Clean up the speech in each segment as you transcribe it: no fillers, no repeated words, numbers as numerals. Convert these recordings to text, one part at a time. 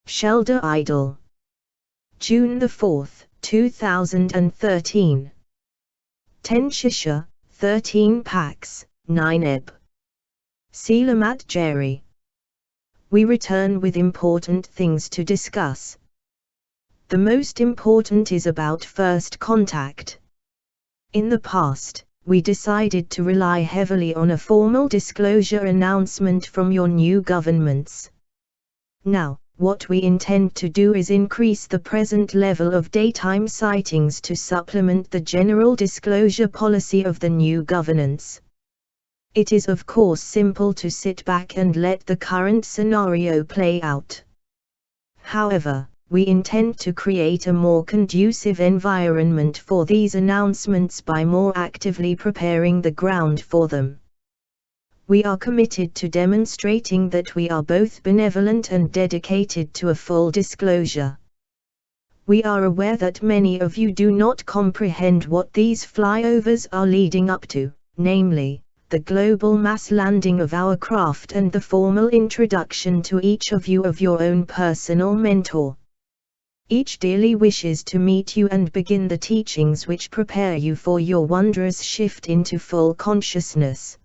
Sheldan Nidle. June 4, 2013. 10 Shisha, 13 Pax, 9 Eb. Selamat Jerry. We return with important things to discuss. The most important is about first contact. In the past, we decided to rely heavily on a formal disclosure announcement from your new governments. Now, what we intend to do is increase the present level of daytime sightings to supplement the general disclosure policy of the new governance. It is of course simple to sit back and let the current scenario play out. However, we intend to create a more conducive environment for these announcements by more actively preparing the ground for them. We are committed to demonstrating that we are both benevolent and dedicated to a full disclosure. We are aware that many of you do not comprehend what these flyovers are leading up to, namely, the global mass landing of our craft and the formal introduction to each of you of your own personal mentor. Each dearly wishes to meet you and begin the teachings which prepare you for your wondrous shift into full consciousness.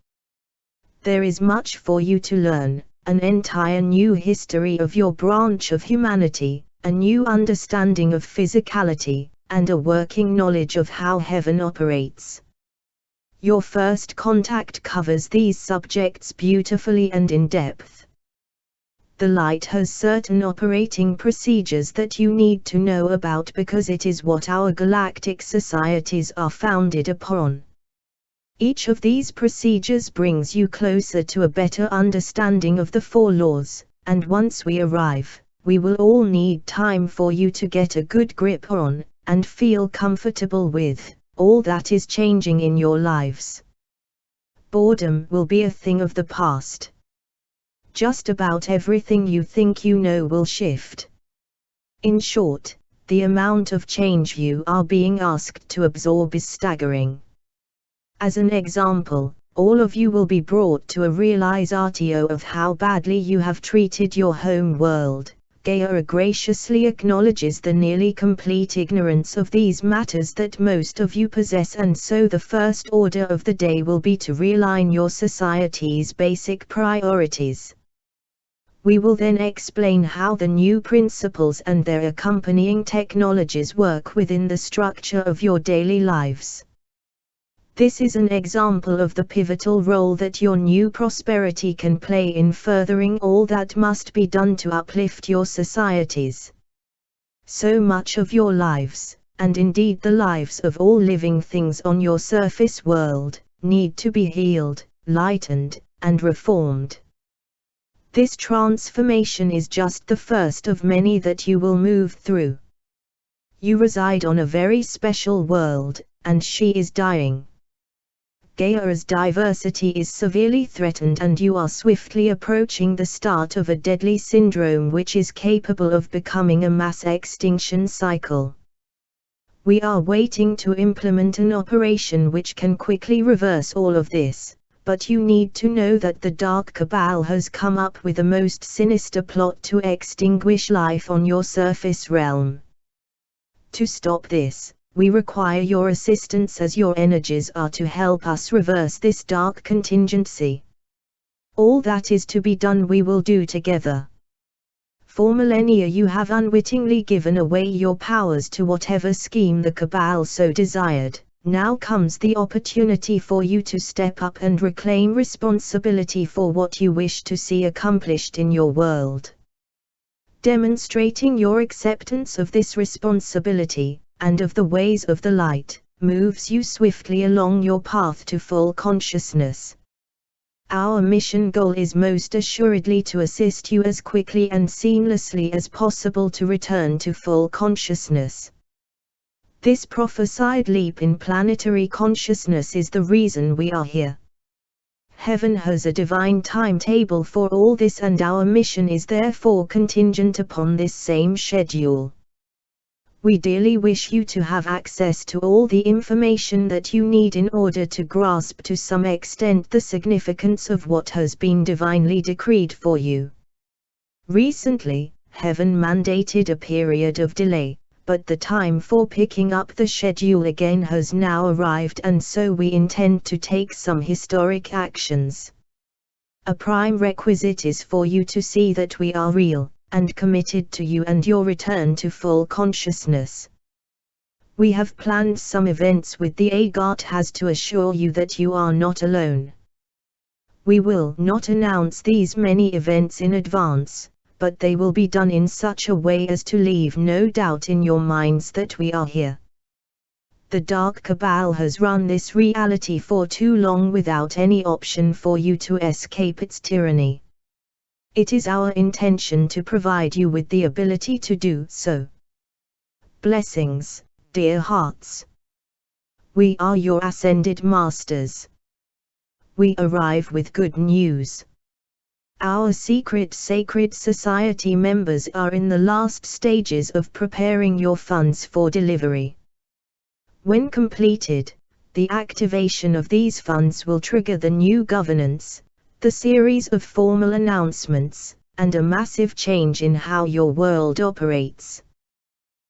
There is much for you to learn, an entire new history of your branch of humanity, a new understanding of physicality, and a working knowledge of how heaven operates. Your first contact covers these subjects beautifully and in depth. The light has certain operating procedures that you need to know about because it is what our galactic societies are founded upon. Each of these procedures brings you closer to a better understanding of the four laws, and once we arrive, we will all need time for you to get a good grip on, and feel comfortable with, all that is changing in your lives. Boredom will be a thing of the past. Just about everything you think you know will shift. In short, the amount of change you are being asked to absorb is staggering. As an example, all of you will be brought to a realizatio of how badly you have treated your home world. Gaia graciously acknowledges the nearly complete ignorance of these matters that most of you possess, and so the first order of the day will be to realign your society's basic priorities. We will then explain how the new principles and their accompanying technologies work within the structure of your daily lives. This is an example of the pivotal role that your new prosperity can play in furthering all that must be done to uplift your societies. So much of your lives, and indeed the lives of all living things on your surface world, need to be healed, lightened, and reformed. This transformation is just the first of many that you will move through. You reside on a very special world, and she is dying. Gaia's diversity is severely threatened, and you are swiftly approaching the start of a deadly syndrome which is capable of becoming a mass extinction cycle. We are waiting to implement an operation which can quickly reverse all of this, but you need to know that the Dark Cabal has come up with a most sinister plot to extinguish life on your surface realm. To stop this, we require your assistance, as your energies are to help us reverse this dark contingency. All that is to be done we will do together. For millennia you have unwittingly given away your powers to whatever scheme the Cabal so desired. Now comes the opportunity for you to step up and reclaim responsibility for what you wish to see accomplished in your world. Demonstrating your acceptance of this responsibility, and of the ways of the light, moves you swiftly along your path to full consciousness. Our mission goal is most assuredly to assist you as quickly and seamlessly as possible to return to full consciousness. This prophesied leap in planetary consciousness is the reason we are here. Heaven has a divine timetable for all this, and our mission is therefore contingent upon this same schedule. We dearly wish you to have access to all the information that you need in order to grasp to some extent the significance of what has been divinely decreed for you. Recently, heaven mandated a period of delay, but the time for picking up the schedule again has now arrived, and so we intend to take some historic actions. A prime requisite is for you to see that we are real, and committed to you and your return to full consciousness. We have planned some events with the Agarthas to assure you that you are not alone. We will not announce these many events in advance, but they will be done in such a way as to leave no doubt in your minds that we are here. The Dark Cabal has run this reality for too long without any option for you to escape its tyranny. It is our intention to provide you with the ability to do so. Blessings, dear hearts. We are your ascended masters. We arrive with good news. Our secret sacred society members are in the last stages of preparing your funds for delivery. When completed, the activation of these funds will trigger the new governance, the series of formal announcements, and a massive change in how your world operates.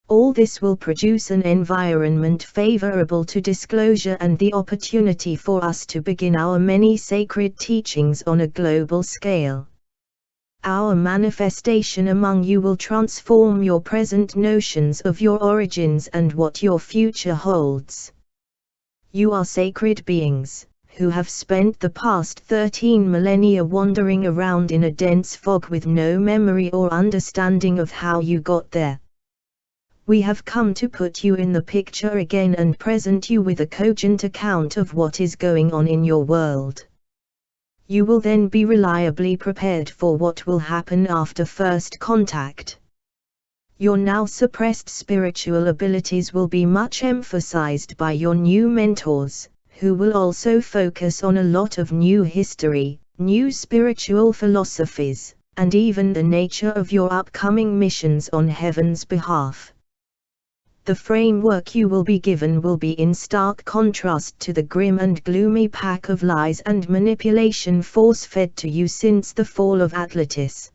All this will produce an environment favorable to disclosure and the opportunity for us to begin our many sacred teachings on a global scale. Our manifestation among you will transform your present notions of your origins and what your future holds. You are sacred beings, who have spent the past 13 millennia wandering around in a dense fog with no memory or understanding of how you got there. We have come to put you in the picture again and present you with a cogent account of what is going on in your world. You will then be reliably prepared for what will happen after first contact. Your now suppressed spiritual abilities will be much emphasized by your new mentors, who will also focus on a lot of new history, new spiritual philosophies, and even the nature of your upcoming missions on heaven's behalf. The framework you will be given will be in stark contrast to the grim and gloomy pack of lies and manipulation force-fed to you since the fall of Atlantis.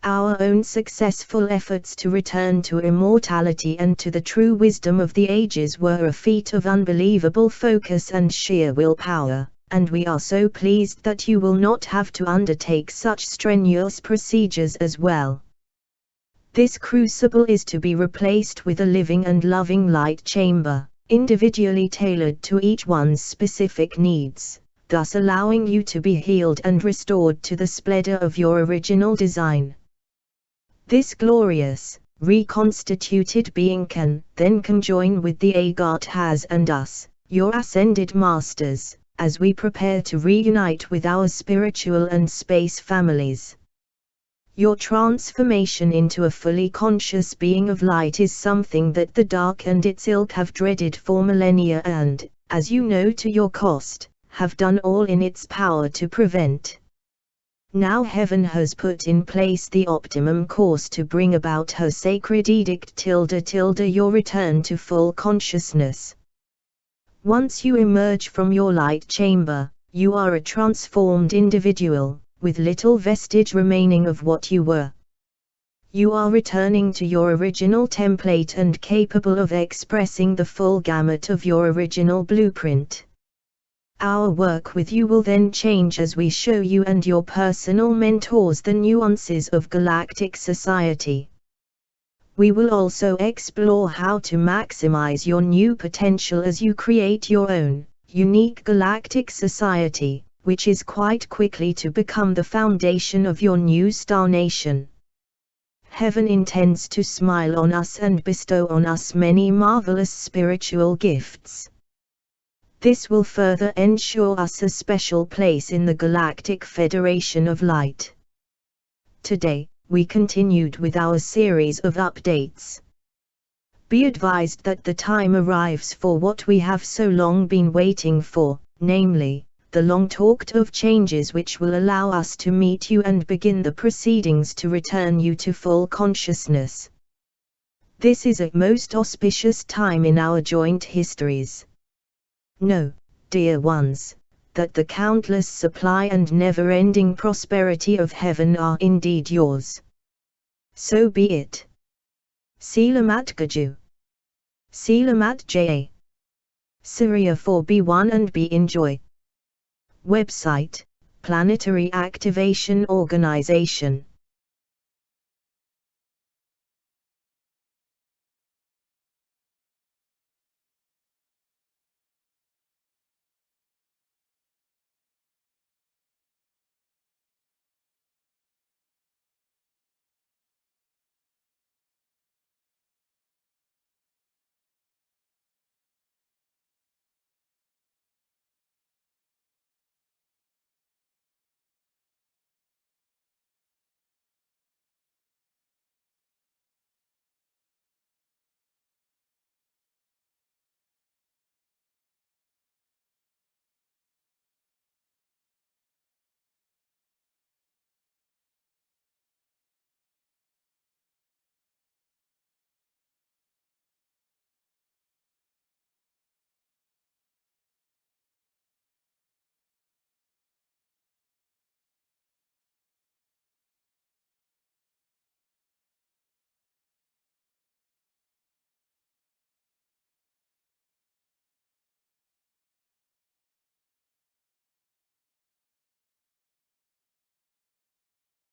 Our own successful efforts to return to immortality and to the true wisdom of the ages were a feat of unbelievable focus and sheer willpower, and we are so pleased that you will not have to undertake such strenuous procedures as well. This crucible is to be replaced with a living and loving light chamber, individually tailored to each one's specific needs, thus allowing you to be healed and restored to the splendor of your original design. This glorious, reconstituted being can then conjoin with the Agarthas and us, your ascended masters, as we prepare to reunite with our spiritual and space families. Your transformation into a fully conscious being of light is something that the dark and its ilk have dreaded for millennia and, as you know to your cost, have done all in its power to prevent. Now heaven has put in place the optimum course to bring about her sacred edict .. your return to full consciousness. Once you emerge from your light chamber, you are a transformed individual, with little vestige remaining of what you were. You are returning to your original template and capable of expressing the full gamut of your original blueprint. Our work with you will then change as we show you and your personal mentors the nuances of galactic society. We will also explore how to maximize your new potential as you create your own, unique galactic society, which is quite quickly to become the foundation of your new star nation. Heaven intends to smile on us and bestow on us many marvelous spiritual gifts. This will further ensure us a special place in the Galactic Federation of Light. Today, we continued with our series of updates. Be advised that the time arrives for what we have so long been waiting for, namely, the long-talked-of changes which will allow us to meet you and begin the proceedings to return you to full consciousness. This is a most auspicious time in our joint histories. Know, dear ones, that the countless supply and never-ending prosperity of heaven are indeed yours. So be it. Selamat Gaju. Selamat Jaya. Syria 4B1 and B enjoy. Website, Planetary Activation Organization.